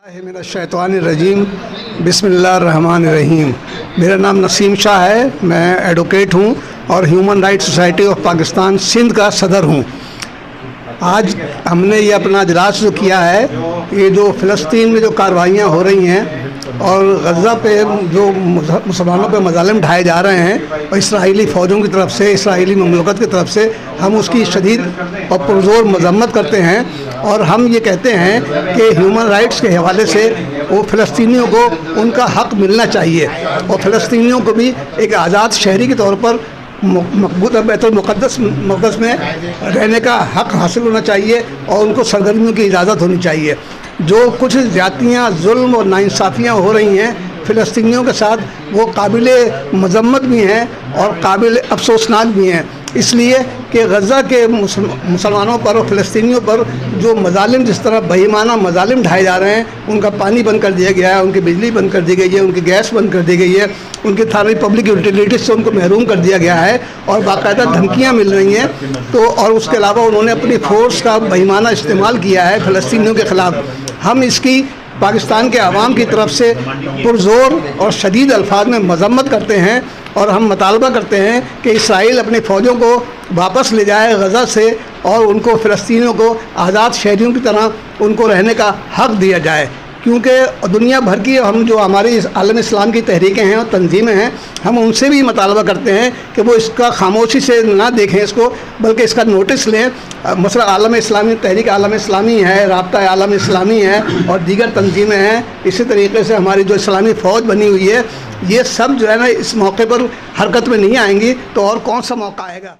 मेरा शैतान रजीम बिस्मिल्लाहिर्रहमानिर्रहीम। मेरा नाम नसीम शाह है। मैं एडवोकेट हूँ और human rights society of Pakistan Sindh का सदर हूँ। आज हमने ये अपना इजलास जो किया है, ये जो फ़लस्तीन में जो कार्रवाइयाँ हो रही हैं और गज़ा पे जो मुसलमानों पे मज़ालिम ढाए जा रहे हैं और इसराइली फ़ौजों की तरफ से, इसराइली ममलकत की तरफ से, हम उसकी शदीद और पुरज़ोर मज़म्मत करते हैं। और हम ये कहते हैं कि ह्यूमन राइट्स के हवाले से वो फ़लस्तीनियों को उनका हक़ मिलना चाहिए और फ़लस्तीनियों को भी एक आज़ाद शहरी के तौर पर मकबूल बैतुल मुक़द्दस में रहने का हक़ हासिल होना चाहिए और उनको सरगर्मियों की इजाज़त होनी चाहिए। जो कुछ ज़्यादतियाँ, जुल्म और नाइंसाफ़ियाँ हो रही हैं फ़लस्तीनियों के साथ, वो काबिल मज़म्मत भी हैं और काबिल अफसोसनाक भी हैं, इसलिए कि गज़ा के मुसलमानों पर और फ़लस्तीनियों पर जो मज़ालिम, जिस तरह बेईमाना मज़ालिम ढाए जा रहे हैं, उनका पानी बंद कर दिया गया है, उनकी बिजली बंद कर दी गई है, उनकी गैस बंद कर दी गई है, उनके सारी पब्लिक यूटिलिटीज़ से उनको महरूम कर दिया गया है और बाकायदा धमकियाँ मिल रही हैं। तो और उसके अलावा उन्होंने अपनी फ़ोर्स का बेईमाना इस्तेमाल किया है फ़लस्तीनियों के ख़िलाफ़। हम इसकी पाकिस्तान के अवाम की तरफ से पुरज़ोर और शदीद अल्फाज में मज़म्मत करते हैं और हम मुतालबा करते हैं कि इसराइल अपनी फ़ौजों को वापस ले जाए गज़ा से और उनको फ़लस्तीनियों को आज़ाद शहरियों की तरह उनको रहने का हक़ दिया जाए। क्योंकि दुनिया भर की हम जो हमारी आलम इस्लाम की तहरीकें हैं और तंजीमें हैं, हम उनसे भी मुतालबा करते हैं कि वो इसका खामोशी से ना देखें इसको, बल्कि इसका नोटिस लें। मसला आलम इस्लामी, तहरीक आलम इस्लामी है, राब्ता आलम इस्लामी है और दीगर तंजीमें हैं। इसी तरीके से हमारी जो इस्लामी फ़ौज बनी हुई है, ये सब जो है ना इस मौके पर हरकत में नहीं आएंगी तो और कौन सा मौका आएगा।